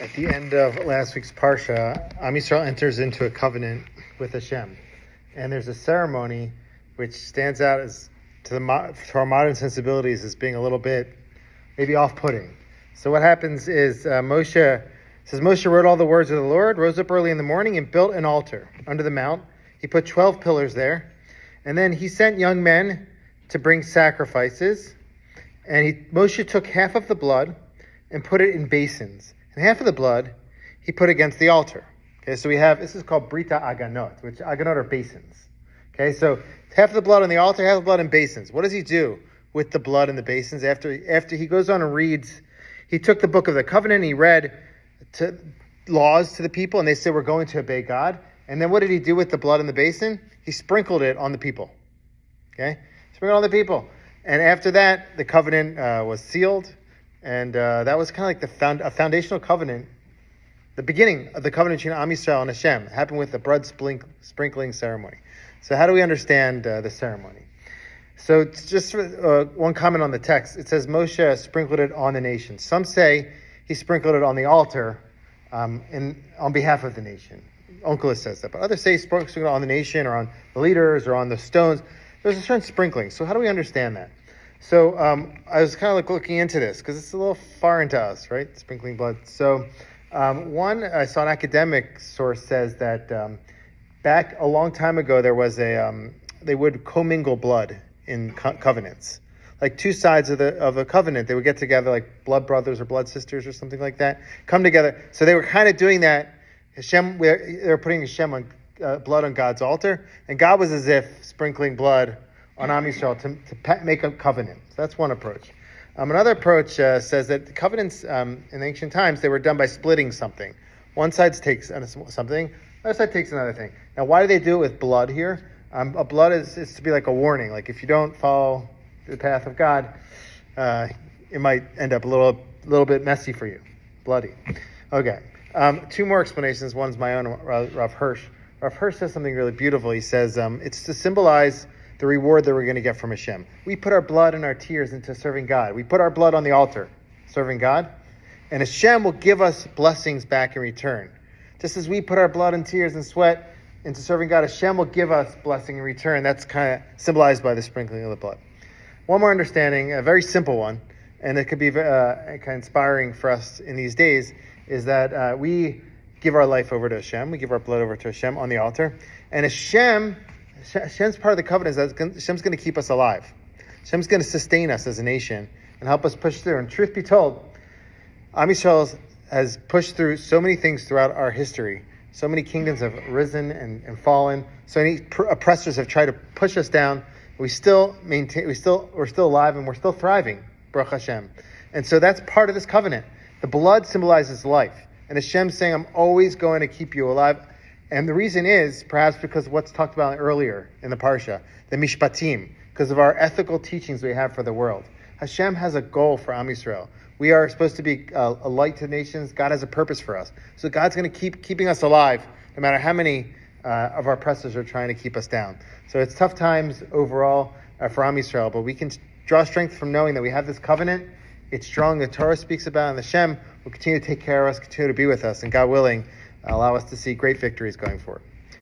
At the end of last week's Parsha, Am Yisrael enters into a covenant with Hashem. And there's a ceremony which stands out as to our modern sensibilities as being a little bit maybe off-putting. So what happens is Moshe wrote all the words of the Lord, rose up early in the morning and built an altar under the mount. He put 12 pillars there. And then he sent young men to bring sacrifices. And Moshe took half of the blood and put it in basins. And half of the blood he put against the altar. Okay, so this is called Brita Aganot, which Aganot are basins. Okay, so half of the blood on the altar, half of the blood in basins. What does he do with the blood in the basins? After he goes on and reads, he took the book of the covenant, he read laws to the people, and they said, we're going to obey God. And then what did he do with the blood in the basin? He sprinkled it on the people. Okay, sprinkled on the people. And after that, the covenant was sealed. And that was kind of like a foundational covenant. The beginning of the covenant between Am Yisrael and Hashem. It happened with the blood sprinkling ceremony. So how do we understand the ceremony? So just one comment on the text. It says Moshe sprinkled it on the nation. Some say he sprinkled it on the altar on behalf of the nation. Onkelos says that. But others say he sprinkled it on the nation or on the leaders or on the stones. There's a certain sprinkling. So how do we understand that? So I was kind of looking into this because it's a little foreign to us, right? Sprinkling blood. So I saw an academic source says that back a long time ago there was they would commingle blood in covenants, like two sides of a covenant. They would get together like blood brothers or blood sisters or something like that, come together. So they were kind of doing that. Hashem, they were putting Hashem on blood on God's altar, and God was as if sprinkling blood on Am Yisrael to make a covenant. So that's one approach. Another approach says that the covenants in ancient times, they were done by splitting something. One side takes something, the other side takes another thing. Now, why do they do it with blood here? A blood is to be like a warning. Like if you don't follow the path of God, it might end up a little bit messy for you, bloody. Okay. Two more explanations. One's my own, Rav Hirsch. Rav Hirsch says something really beautiful. He says it's to symbolize the reward that we're going to get from Hashem. We put our blood and our tears into serving God. We put our blood on the altar, serving God, and Hashem will give us blessings back in return. Just as we put our blood and tears and sweat into serving God, Hashem will give us blessing in return. That's kind of symbolized by the sprinkling of the blood. One more understanding, a very simple one, and it could be kind of inspiring for us in these days, is that we give our life over to Hashem. We give our blood over to Hashem on the altar, and Hashem's part of the covenant is that Hashem's going to keep us alive. Hashem's going to sustain us as a nation and help us push through. And truth be told, Am Yisrael has pushed through so many things throughout our history. So many kingdoms have risen and fallen. So many oppressors have tried to push us down. We're still alive and we're still thriving, Baruch Hashem. And so that's part of this covenant. The blood symbolizes life. And Hashem's saying, I'm always going to keep you alive. And the reason is perhaps because of what's talked about earlier in the Parsha, the Mishpatim, because of our ethical teachings we have for the world. Hashem has a goal for Am Yisrael. We are supposed to be a light to nations. God has a purpose for us. So God's going to keep keeping us alive, no matter how many of our oppressors are trying to keep us down. So it's tough times overall for Am Yisrael, but we can draw strength from knowing that we have this covenant. It's strong. The Torah speaks about it, and Hashem will continue to take care of us, continue to be with us, and God willing, allow us to see great victories going forward.